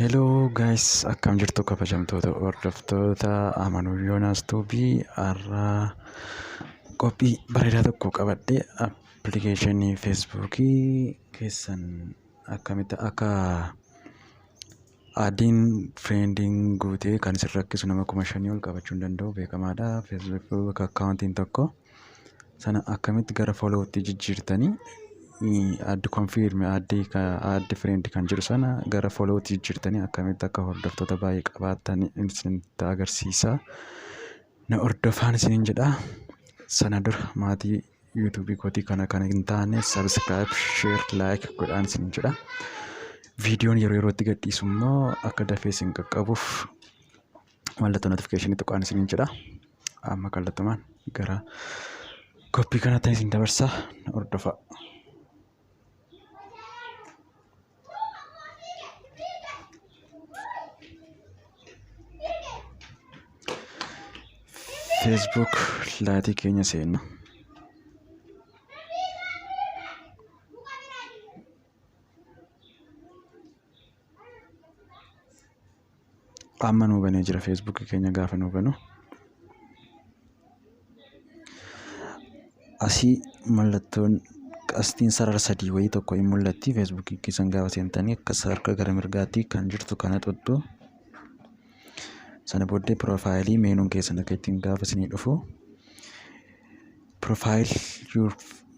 Hello guys, akkam jirtu kabajamtoota hordoftoota Amanuu Yoonaas Tuubii har'aa qophii bareedaa tokko qabadhee appilikeeshinii feesbuukii keessan akkamitti akka adiin fireendiin guutee kan isin rakkisu nama 5,000 ol qabachuu hin danda'u beekamaadha. Feesbuuk akkaawuntiin tokko sana akkamitti gara foolootti jijjiirtanii addi konfirmi addi friend kan jiru sana gara foolootti jijjiirtanii akkamitti akka hordoftoota baay'ee qabaatan isinitti agarsiisa. Na hordofaan isiniin jedha. Sana dura maatii yuutuubii kootii kana hin taane subscribe, share, like godhaan isiniin jedha. Viidiyoon yeroo yerootti gadhiisu immoo akka dafee isin qaqqabuuf mallattoo notifiikeeshinii tuqaan isiniin jedha. Amma kallattumaan gara qophii kanatti isin dabarsa. Na hordofaa. Facebook laatii keenya seenna. Amma nuu banee jira Facebook keenya gaafa nuu banu. Asii mallattoon qastiin sarara sadii wayii tokko hin mul'atti. Facebook keessan gaafa seentanii akka harka gara mirgaatti kan jirtu kana tuttu. Sana booddee piroofaayilii meenuun keessan akka ittiin gaafa isinii dhufu.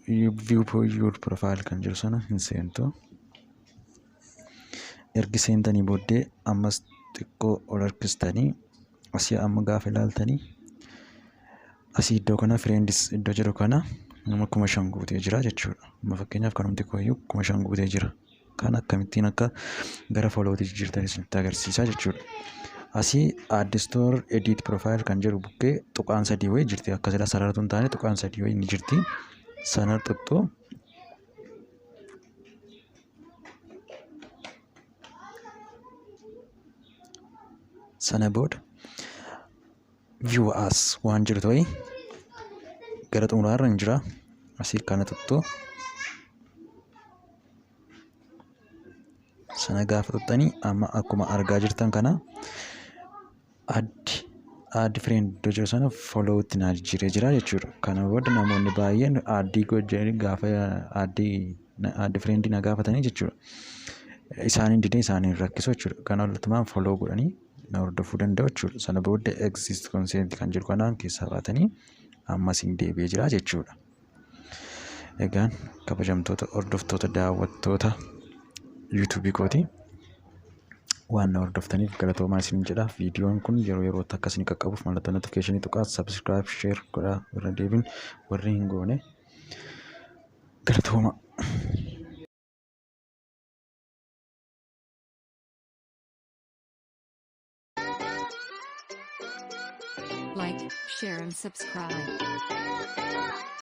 View your profile kan jiru sana hin seentu. Ergi seentanii booddee ammas xiqqoo ol harkistanii asii amma gaafa ilaaltanii asii iddoo kana friends iddoo jiru kana nama 5,000 guutee jira jechuudha. Amma fakkeenyaaf kanumti kooyyuu 5,000 guutee jira. Kan akkamittiin akka gara foolootti jijjiirtan isinitti agarsiisa jechuudha. Asii add store edit profile kan jedhu bukkee tuqaan sadii wayii jirti. Akka sila sararatu hin taane tuqaan sadii wayii ni jirti. Sana tuttu. Sana booda view as waan jirtu wayii gara xumuraarra hin jira. Asii kana tuttu. Sana gaafa tuttanii amma akkuma argaa jirtan kana addi friend iddoo jiru sana foolootti na jijjiiree jira jechuudha. Kana booda namoonni baay'een addii gochanii gaafa addi friend na gaafatanii jechuudha. Isaaniin didee isaaniin rakkisu jechuudha. Kana walummaan fooloo godhanii na hordofuu danda'u jechuudha. Sana booda exist consent kan jiru kanaan keessaa baatanii ammas hin deebi'ee jira jechuudha. Egaan kabajamtoota hordoftoota daawwattoota yuutuubii kootii waan na hordoftaniif galatoomaa isiniin jedha. Viidiyoon kun yeroo yerootti akka isin qaqqabuuf mallattoo notifiikeeshinii tuqaa subscribe, share godhaa irra deebiin warri hin goone galatooma. Like, share and subscribe.